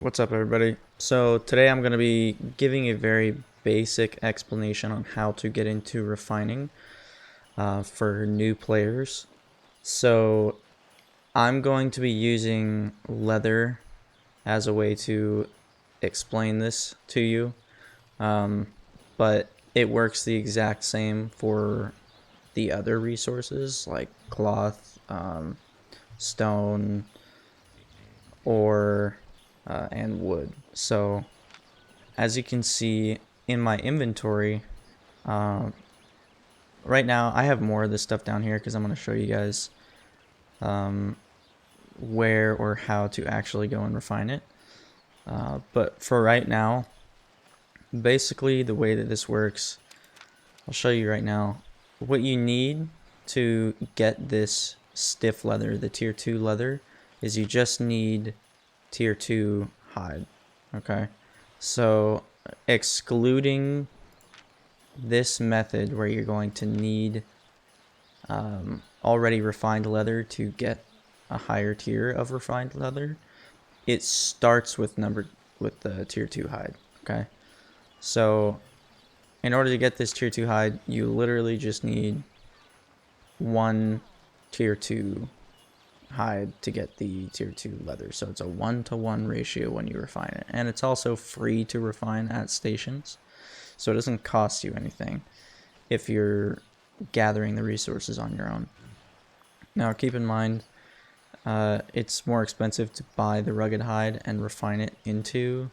What's up, everybody? So today I'm going to be giving a very basic explanation on how to get into refining for new players. So I'm going to be using leather as a way to explain this to you, but it works the exact same for the other resources like cloth, stone, ore, and wood. So as you can see in my inventory, uh, right now I have more of this stuff down here because I'm going to show you guys where or how to actually go and refine it. But for right now, basically the way that this works, I'll show you right now. What you need to get this stiff leather, the tier 2 leather, is you just need tier 2 hide. Okay, so excluding this method where you're going to need already refined leather to get a higher tier of refined leather, it starts with the tier 2 hide. Okay, so in order to get this tier 2 hide, you literally just need one tier 2 hide to get the tier 2 leather. So it's a 1-to-1 ratio when you refine it, and it's also free to refine at stations, so it doesn't cost you anything if you're gathering the resources on your own. Now keep in mind, it's more expensive to buy the rugged hide and refine it into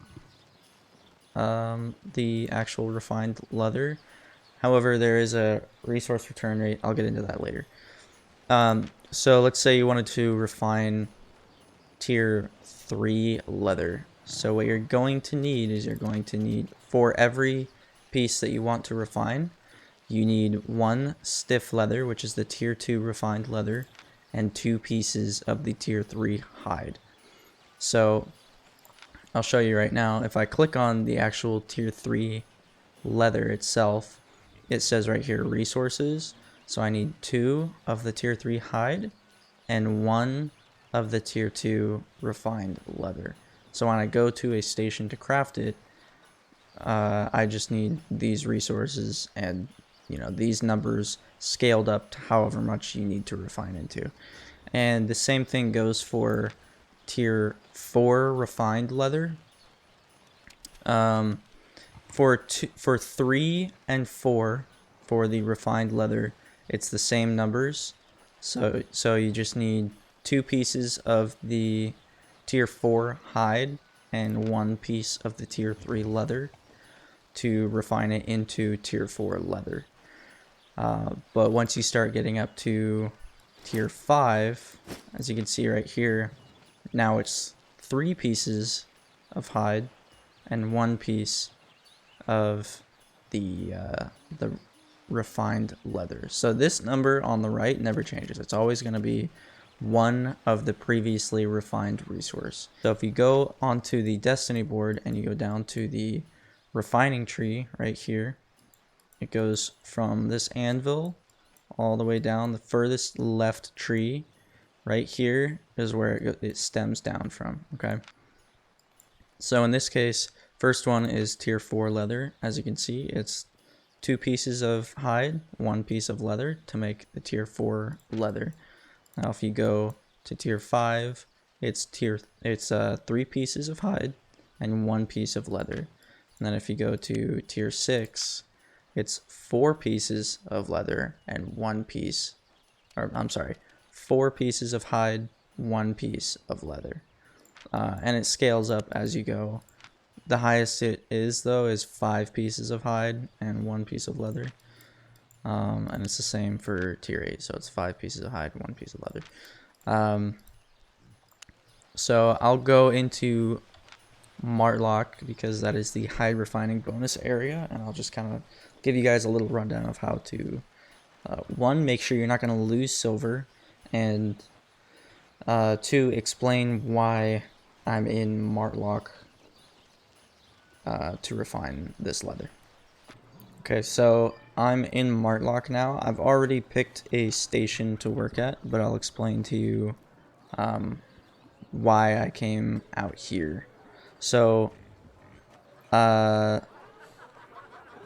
the actual refined leather. However, there is a resource return rate. I'll get into that later. So let's say you wanted to refine tier 3 leather. So what you're going to need is for every piece that you want to refine, you need one stiff leather, which is the tier 2 refined leather, and 2 pieces of the tier 3 hide. So I'll show you right now. If I click on the actual tier 3 leather itself, it says right here resources. So I need 2 of the tier 3 hide and 1 of the tier 2 refined leather. So when I go to a station to craft it, I just need these resources and these numbers scaled up to however much you need to refine into. And the same thing goes for tier 4 refined leather. For 3 and 4 for the refined leather, it's the same numbers. So you just need 2 pieces of the tier 4 hide and 1 piece of the tier 3 leather to refine it into tier 4 leather. But once you start getting up to tier 5, as you can see right here, now it's 3 pieces of hide and 1 piece of the refined leather. So this number on the right never changes. It's always going to be one of the previously refined resource. So if you go onto the destiny board and you go down to the refining tree right here, it goes from this anvil all the way down. The furthest left tree right here is where it stems down from. Okay, so in this case, first one is tier 4 leather. As you can see, it's 2 pieces of hide, 1 piece of leather to make the tier 4 leather. Now if you go to tier 5, it's 3 pieces of hide and 1 piece of leather. And then if you go to tier 6, it's 4 pieces of leather and 1 piece, or I'm sorry, 4 pieces of hide, 1 piece of leather. And it scales up as you go. The highest it is, though, is 5 pieces of hide and 1 piece of leather. And it's the same for tier 8, so it's 5 pieces of hide, 1 piece of leather. So I'll go into martlock because that is the hide refining bonus area, and I'll just kind of give you guys a little rundown of how to, one, make sure you're not going to lose silver, and 2, explain why I'm in martlock to refine this leather. Okay, so I'm in martlock now. I've already picked a station to work at, but I'll explain to you why I came out here. So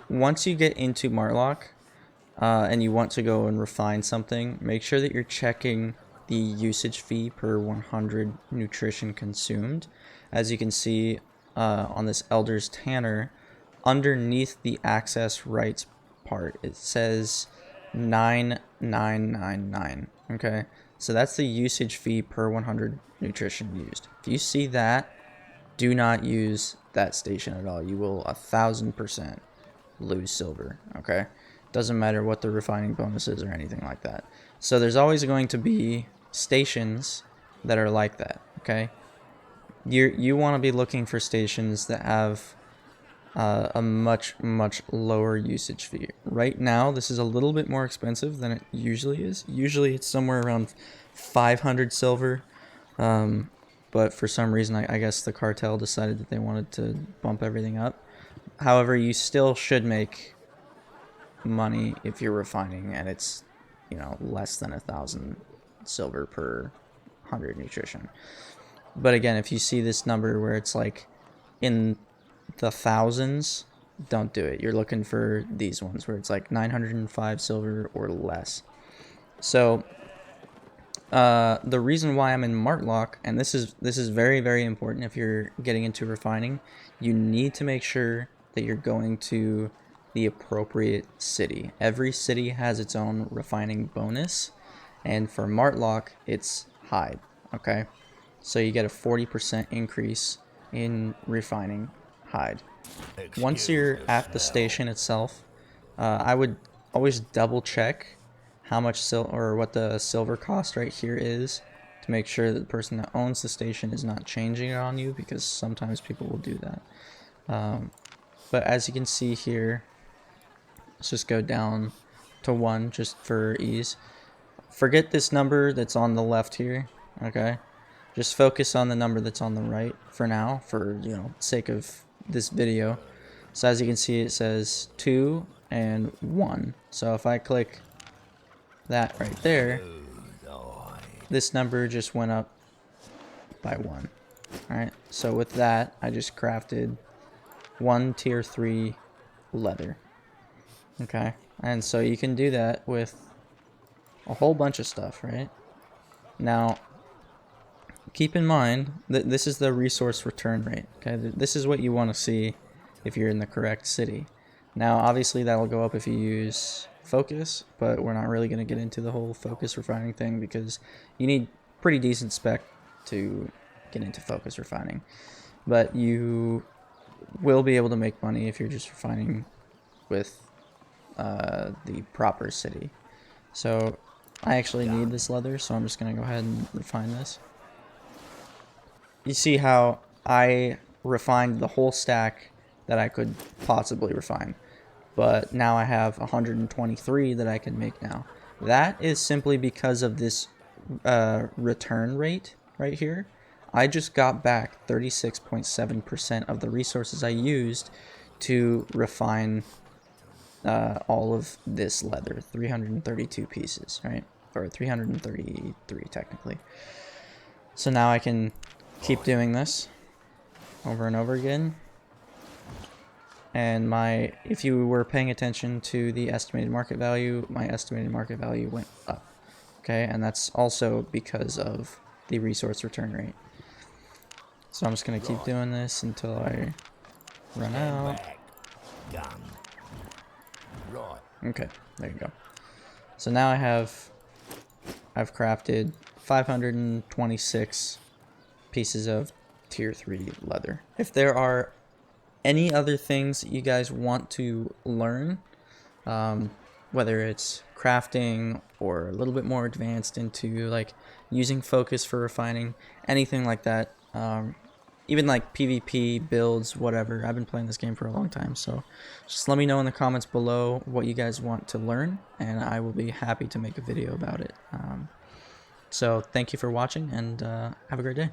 once you get into martlock and you want to go and refine something, make sure that you're checking the usage fee per 100 nutrition consumed. As you can see on this Elder's Tanner, underneath the access rights part, it says 9999. Okay, so that's the usage fee per 100 nutrition used. If you see that, do not use that station at all. You will 1000% lose silver. Okay, doesn't matter what the refining bonus is or anything like that. So there's always going to be stations that are like that. Okay, you want to be looking for stations that have a much lower usage fee. Right now this is a little bit more expensive than it usually is. Usually it's somewhere around 500 silver, but for some reason I guess the cartel decided that they wanted to bump everything up. However, you still should make money if you're refining and it's, you know, less than 1,000 silver per 100 nutrition. But again, if you see this number where it's like in the thousands, don't do it. You're looking for these ones where it's like 905 silver or less. So the reason why I'm in martlock, and this is very important if you're getting into refining, you need to make sure that you're going to the appropriate city. Every city has its own refining bonus, and for martlock it's hide. Okay, so you get a 40% increase in refining hide. Once you're at the station itself, I would always double check how much or what the silver cost right here is, to make sure that the person that owns the station is not changing it on you, because sometimes people will do that. But as you can see here, let's just go down to 1 just for ease. Forget this number that's on the left here. Okay, just focus on the number that's on the right for now, for, you know, sake of this video. So as you can see, it says 2 and 1. So if I click that right there, this number just went up by 1. Alright, so with that, I just crafted 1 tier 3 leather. Okay, and so you can do that with a whole bunch of stuff, right? Now, keep in mind that this is the resource return rate. Okay, this is what you want to see if you're in the correct city. Now, obviously, that'll go up if you use focus, but we're not really going to get into the whole focus refining thing, because you need pretty decent spec to get into focus refining. But you will be able to make money if you're just refining with the proper city. So I actually need this leather, so I'm just going to go ahead and refine this. You see how I refined the whole stack that I could possibly refine, but now I have 123 that I can make now. That is simply because of this return rate right here. I just got back 36.7% of the resources I used to refine all of this leather, 332 pieces, right? Or 333 technically. So now I can keep doing this over and over again. And if you were paying attention to the estimated market value, my estimated market value went up. Okay, and that's also because of the resource return rate. So I'm just going to keep doing this until I run out. Okay, there you go. So now I've crafted 526 pieces of tier 3 leather. If there are any other things that you guys want to learn, whether it's crafting or a little bit more advanced into like using focus for refining, anything like that, even like PvP builds, whatever. I've been playing this game for a long time, so just let me know in the comments below what you guys want to learn, and I will be happy to make a video about it. So thank you for watching, and have a great day.